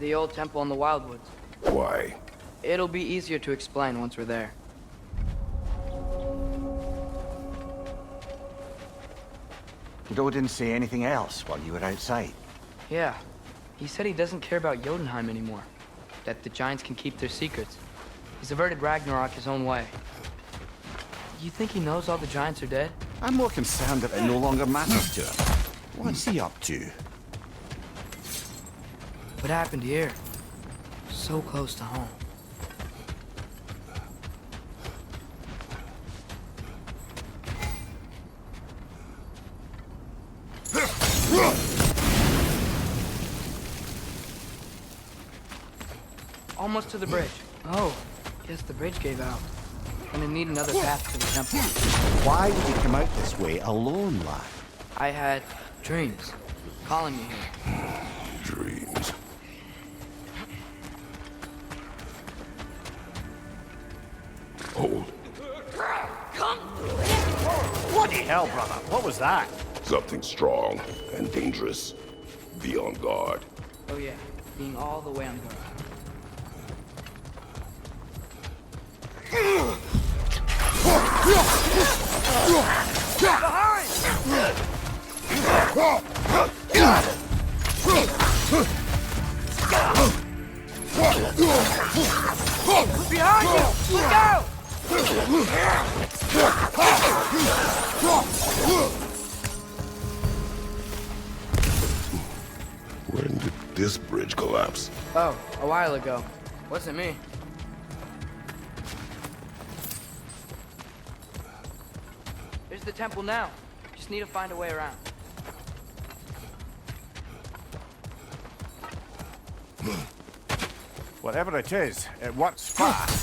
The old temple in the Wildwoods. Why? It'll be easier to explain once we're there. Did Odin say anything else while you were outside? Yeah. He said he doesn't care about Jotunheim anymore. That the giants can keep their secrets. He's averted Ragnarok his own way. You think he knows all the giants are dead? I'm more concerned that it no longer matters to him. What's he up to? What happened here? So close to home. Almost to the bridge. Oh, guess the bridge gave out. Gonna need another path to the temple. Why would you come out this way alone, lad? I had dreams calling me here. Dreams. Hold. Bloody hell, brother. What was that? Something strong and dangerous. Be on guard. Oh yeah, being all the way on guard. Behind you! Look out! When did this bridge collapse? Oh, a while ago. Wasn't me. There's the temple now. Just need to find a way around. Whatever it is, it works fast.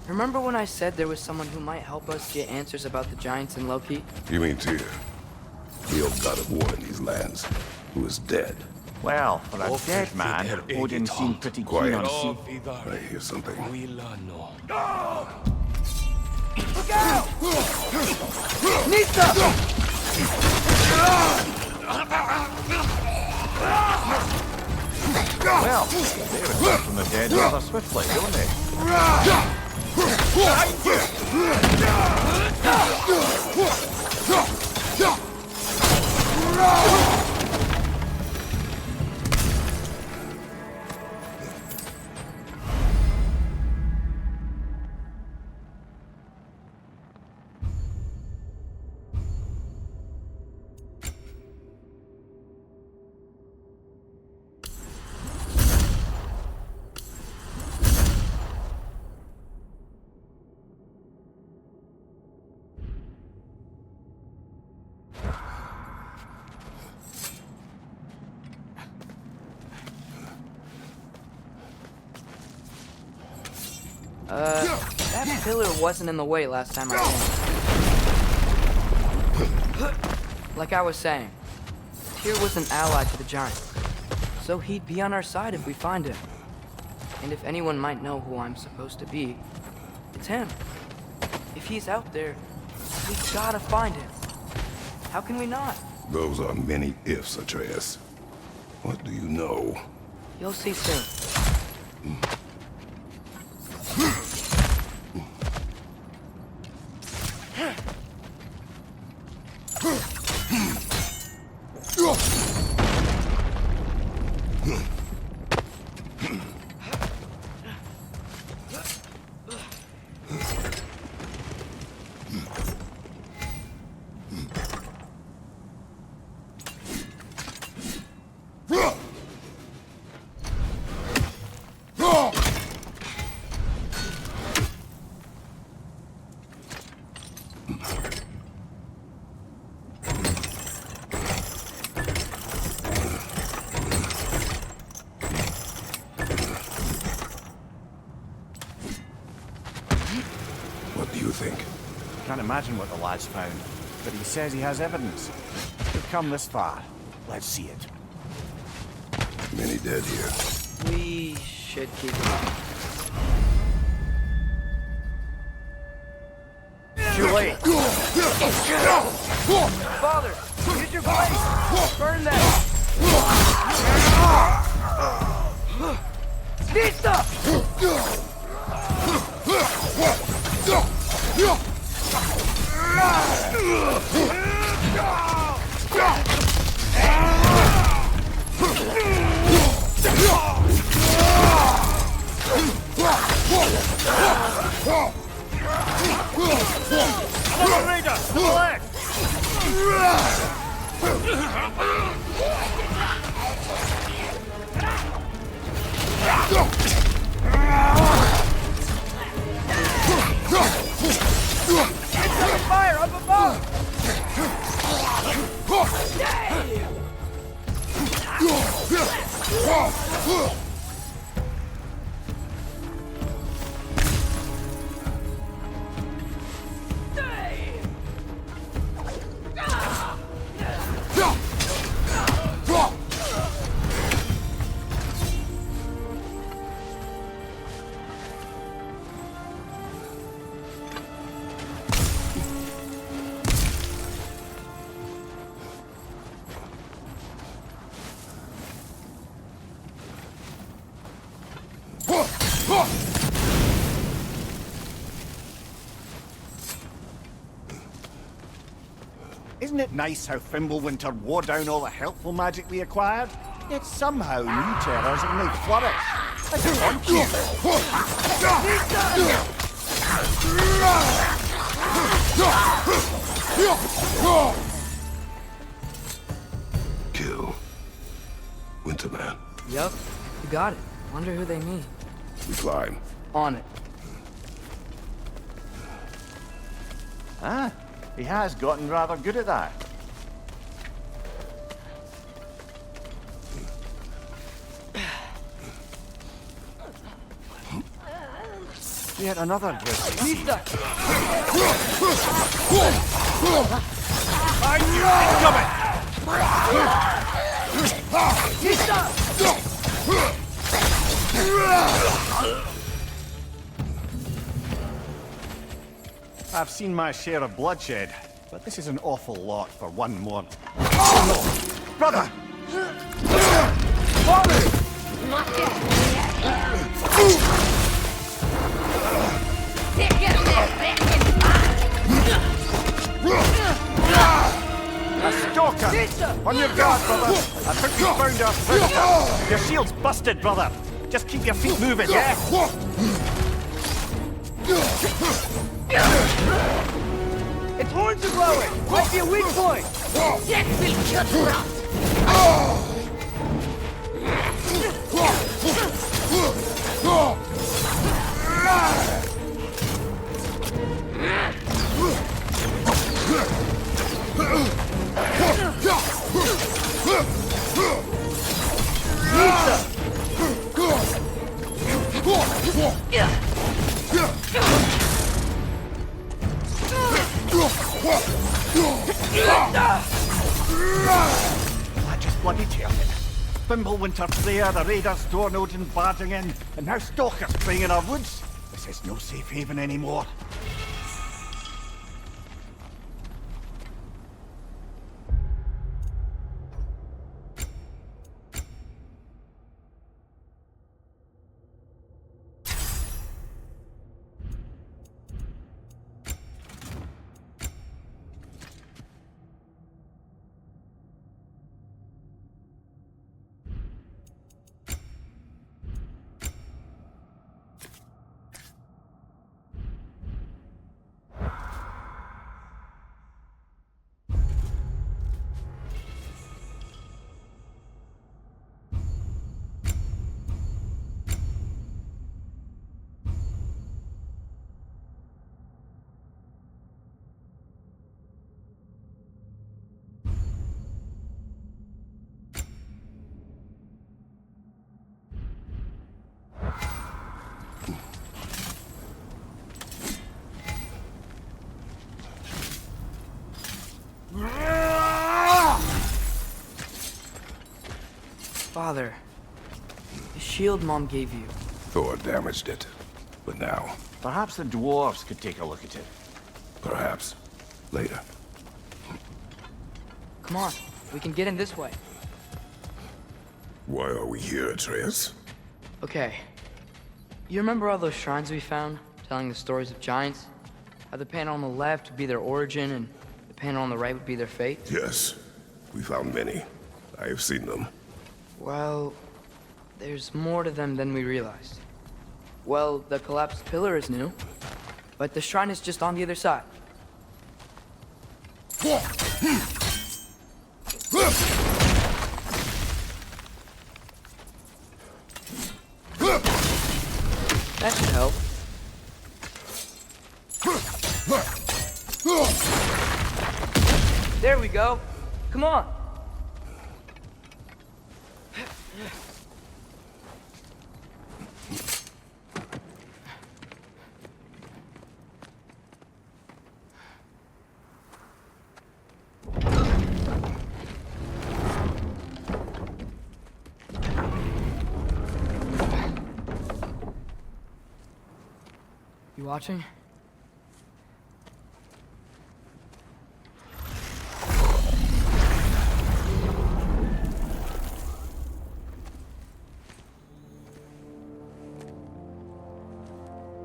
Remember when I said there was someone who might help us get answers about the giants in Loki? You mean Tyr? The old god of war in these lands, who is dead. Well, for a dead man, Odin seemed pretty keen on seeing. I hear something. Look out! Nista! Well, they return from the dead rather swiftly, don't they? That pillar wasn't in the way last time I came. Like I was saying, Tyr was an ally to the giants, so he'd be on our side if we find him. And if anyone might know who I'm supposed to be, it's him. If he's out there, we gotta find him. How can we not? Those are many ifs, Atreus. What do you know? You'll see soon. imagine what the lad's found, but he says he has evidence. We've come this far. Let's see it. Many dead here. We should keep it. Too late. Father, use your blade! Burn them! Nista! Another raider! To the left! Fire up above! Isn't it nice how Fimbulwinter wore down all the helpful magic we acquired? Yet somehow new terrors only flourish. Like a monkey. Kill. Winterman. Yup, you got it. Wonder who they mean. We climb. On it. Ah, he has gotten rather good at that. Yet another drift. Nista! I knew it coming! Nista! I've seen my share of bloodshed, but this is an awful lot for one more. Oh no! Brother! Father! A stalker! On your guard, brother! I think we found our prisoner! Your shield's busted, brother! Just keep your feet moving, yeah? Its horns are glowing! Might be a weak point! That will cut rot! I just bloody tell you. Fimbulwinter's there, the raiders storm Odin barging in, and now stalkers preying in our woods. This is no safe haven anymore. Father, the shield Mom gave you. Thor damaged it. But now, Perhaps the dwarves could take a look at it. perhaps, later. Come on, we can get in this way. Why are we here, Atreus? Okay. You remember all those shrines we found, telling the stories of giants? How the panel on the left would be their origin, and the panel on the right would be their fate? Yes, we found many. I have seen them. Well, there's more to them than we realized. Well, the collapsed pillar is new, but the shrine is just on the other side. That should help. There we go. Come on. You watching?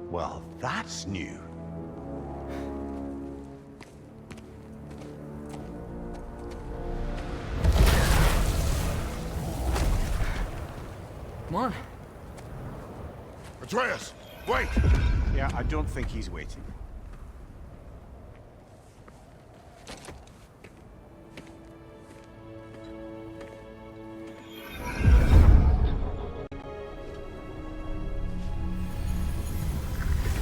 Well, that's new. Come on. Atreus, wait! Yeah, I don't think he's waiting.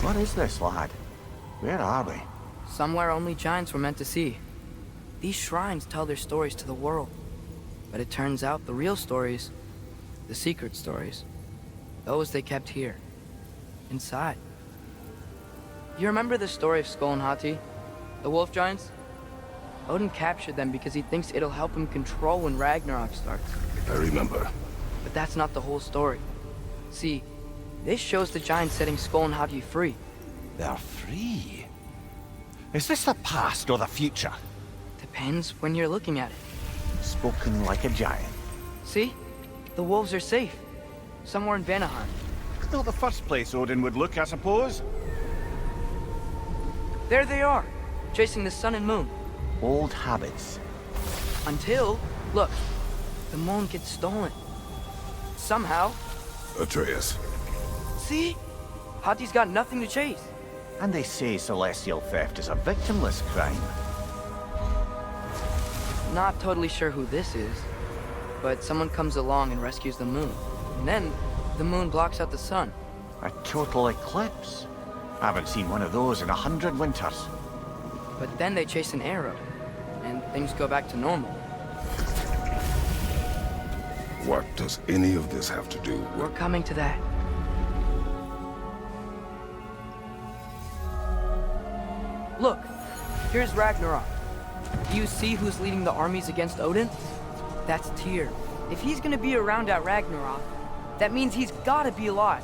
What is this, lad? Where are we? Somewhere only giants were meant to see. These shrines tell their stories to the world. But it turns out the real stories, the secret stories, those they kept here, inside. You remember the story of Skull and Hati? The wolf giants? Odin captured them because he thinks it'll help him control when Ragnarok starts. I remember. But that's not the whole story. See, this shows the giants setting Skull and Hati free. They're free. Is this the past or the future? Depends when you're looking at it. Spoken like a giant. See? The wolves are safe. Somewhere in Vanaheim. It's not the first place Odin would look, I suppose. There they are, chasing the sun and moon. Old habits. Until, look, the moon gets stolen. Somehow. Atreus. See? Hati's got nothing to chase. And they say celestial theft is a victimless crime. Not totally sure who this is, but someone comes along and rescues the moon. And then, the moon blocks out the sun. A total eclipse. I haven't seen one of those in 100 winters. But then they chase an arrow, and things go back to normal. What does any of this have to do with... We're coming to that. Look, here's Ragnarok. Do you see who's leading the armies against Odin? That's Tyr. If he's gonna be around at Ragnarok, that means he's gotta be alive.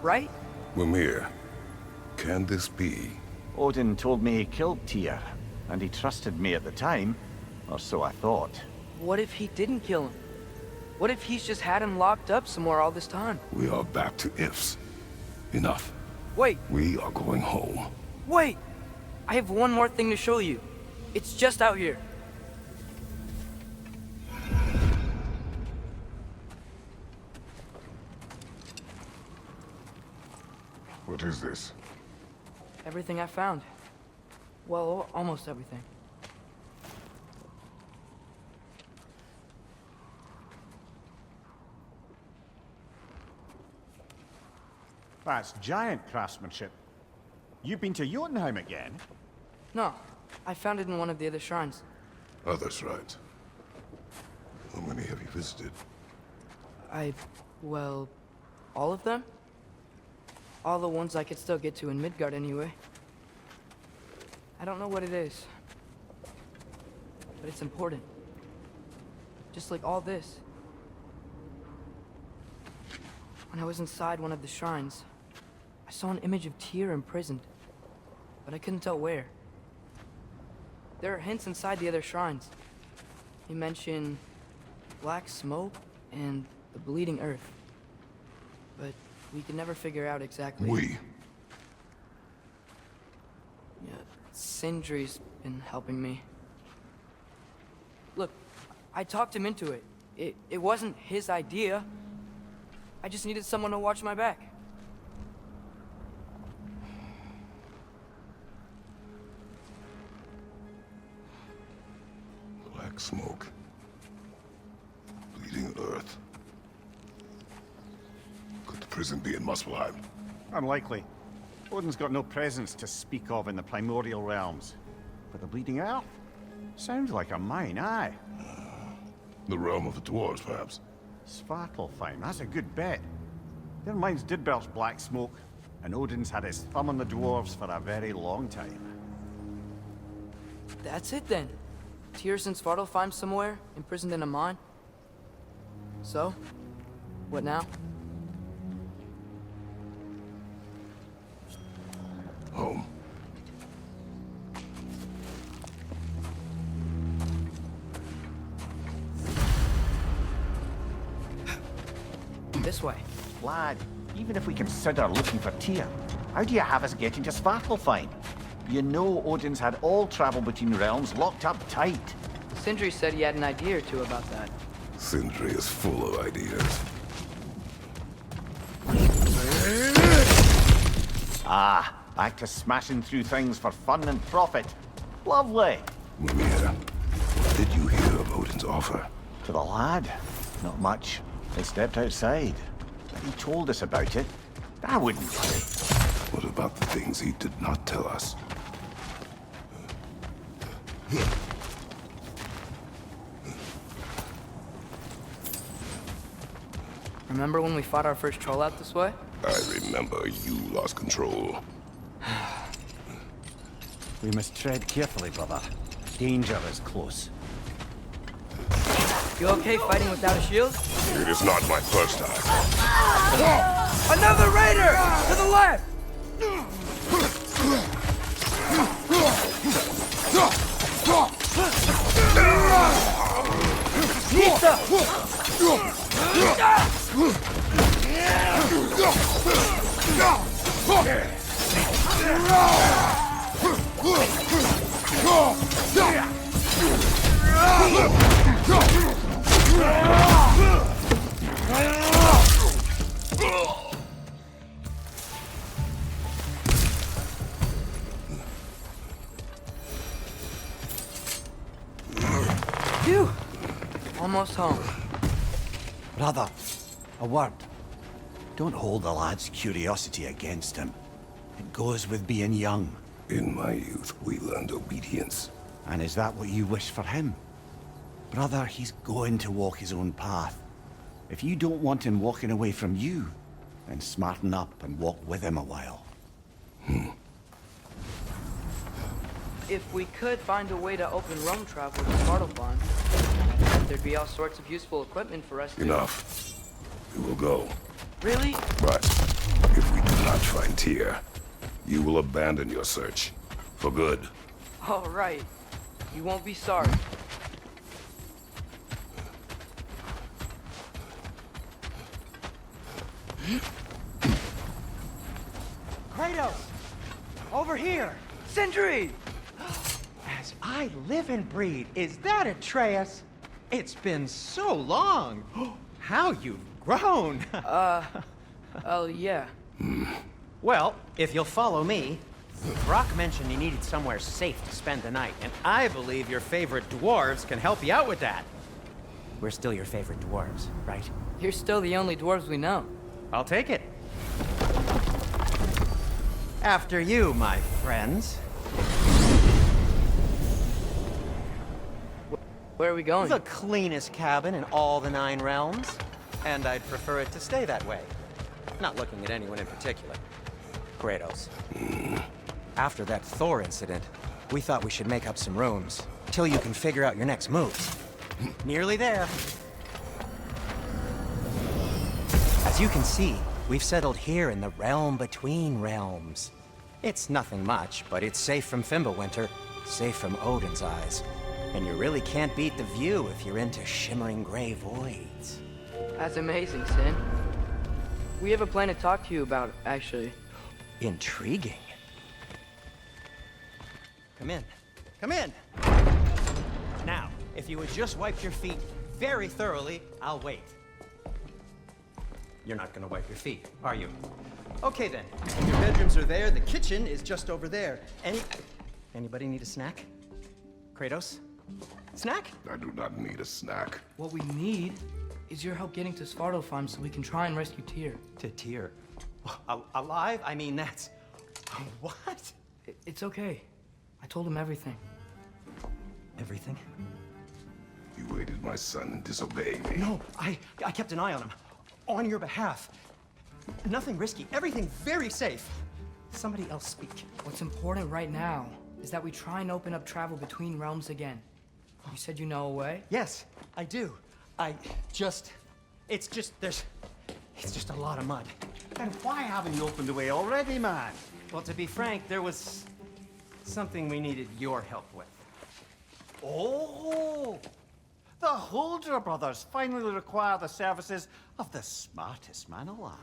Right? Mimir, can this be? Odin told me he killed Tyr, and he trusted me at the time, or so I thought. What if he didn't kill him? What if he's just had him locked up somewhere all this time? We are back to ifs. Enough. Wait, We are going home. wait! I have one more thing to show you. It's just out here. What is this? Everything I found. Well, almost everything. That's giant craftsmanship. You've been to Jotunheim again? No, I found it in one of the other shrines. Other shrines. How many have you visited? Well, all of them? All the ones I could still get to in Midgard anyway. I don't know what it is, but it's important. Just like all this. When I was inside one of the shrines, I saw an image of Tyr imprisoned, but I couldn't tell where. There are hints inside the other shrines. He mentioned black smoke and the bleeding earth, but we could never figure out exactly. Yeah, Sindri's been helping me. Look, I talked him into it. It wasn't his idea. I just needed someone to watch my back. Black smoke. Bleeding earth. Could the prison be in Muspelheim? Unlikely. Odin's got no presence to speak of in the primordial realms. But the Bleeding Earth? Sounds like a mine, aye. The realm of the dwarves, perhaps. Svartalfheim, that's a good bet. Their mines did belch black smoke, and Odin's had his thumb on the dwarves for a very long time. That's it then. Tyr's in Svartalfheim somewhere, imprisoned in a mine. So, what now? Home. This way. Lad, even if we consider looking for Tyr, how do you have us get into Svartalfheim? You know Odin's had all travel between realms locked up tight. Sindri said he had an idea or two about that. Sindri is full of ideas. Ah, back to smashing through things for fun and profit. Lovely. Mimir, what did you hear of Odin's offer? To the lad? Not much. They stepped outside. But he told us about it. I wouldn't worry. What about the things he did not tell us? Remember when we fought our first troll out this way? I remember you lost control. We must tread carefully, brother. Danger is close. You okay fighting without a shield? It is not my first time. Another raider! To the left! Nita! Phew! Almost home. Brother, a word. Don't hold the lad's curiosity against him. It goes with being young. In my youth, we learned obedience. And is that what you wish for him? Brother, he's going to walk his own path. If you don't want him walking away from you, then smarten up and walk with him a while. If we could find a way to open roam travel to Svartalfheim, there'd be all sorts of useful equipment for us to... Enough. We will go. Really? But if we do not find Tyr, you will abandon your search. For good. All right. You won't be sorry. Kratos! Over here! Sindri! As I live and breathe, is that Atreus? It's been so long! How you've grown! Oh, yeah. Well, if you'll follow me, Brock mentioned you needed somewhere safe to spend the night, and I believe your favorite dwarves can help you out with that. We're still your favorite dwarves, right? You're still the only dwarves we know. I'll take it. After you, my friends. Where are we going? The cleanest cabin in all the 9 realms. And I'd prefer it to stay that way. Not looking at anyone in particular. Kratos. After that Thor incident, we thought we should make up some rooms, till you can figure out your next moves. Nearly there. As you can see, we've settled here in the realm between realms. It's nothing much, but it's safe from Fimbulwinter, safe from Odin's eyes. And you really can't beat the view if you're into shimmering gray voids. That's amazing, Sin. We have a plan to talk to you about, actually. Intriguing. Come in. Come in! Now, if you would just wipe your feet very thoroughly, I'll wait. You're not gonna wipe your feet, are you? Okay then. Your bedrooms are there, the kitchen is just over there. Anybody need a snack? Kratos? Snack? I do not need a snack. What we need is your help getting to Svartalfheim so we can try and rescue Tyr. To Tyr. Alive? I mean, that's... What? It's okay. I told him everything. Everything? You aided my son in disobeying me. No, I kept an eye on him. On your behalf. Nothing risky. Everything very safe. Somebody else speak. What's important right now is that we try and open up travel between realms again. You said you know a way? Yes, I do. It's just a lot of mud. And why haven't you opened the way already, man? Well, to be frank, there was something we needed your help with. Oh! The Holder brothers finally require the services of the smartest man alive.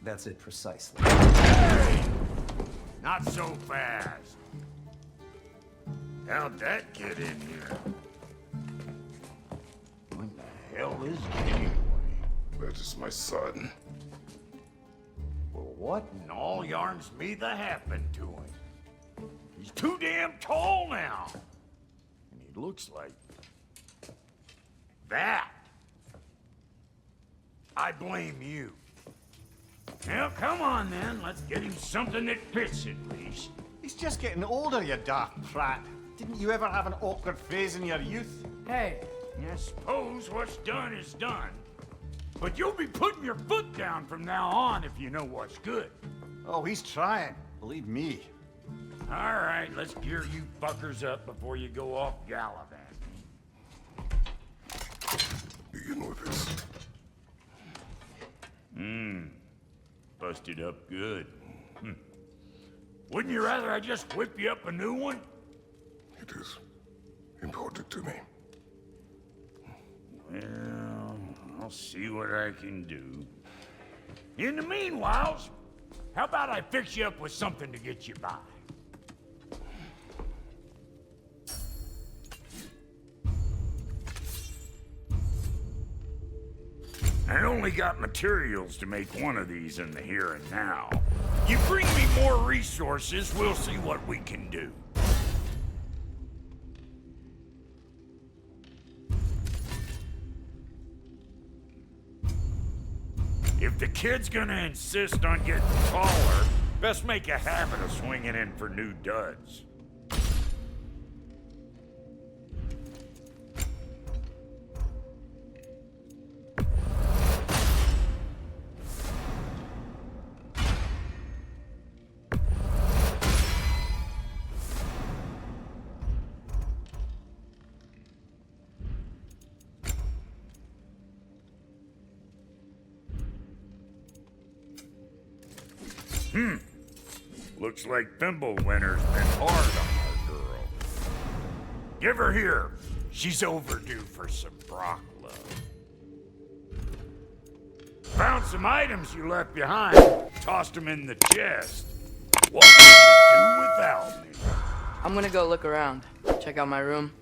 That's it precisely. Not so fast. How'd that get in here? What the hell is it anyway? That is my son. Well, what in all yarns me that happened to him? He's too damn tall now. And he looks like... that. I blame you. Well, come on then. Let's get him something that fits at least. He's just getting older, you daft prat. Didn't you ever have an awkward phase in your youth? Hey, I suppose what's done is done. But you'll be putting your foot down from now on if you know what's good. Oh, he's trying. Believe me. All right, let's gear you fuckers up before you go off gallivanting. Begin with this. Busted up good. Wouldn't you rather I just whip you up a new one? It is important to me. Well, I'll see what I can do. In the meanwhile, how about I fix you up with something to get you by? I only got materials to make one of these in the here and now. You bring me more resources, we'll see what we can do. If the kid's gonna insist on getting taller, best make a habit of swinging in for new duds. Looks like Fimbulwinter's been hard on our girl. Give her here. She's overdue for some Brock love. Found some items you left behind. Tossed them in the chest. What would you do without me? I'm gonna go look around. Check out my room.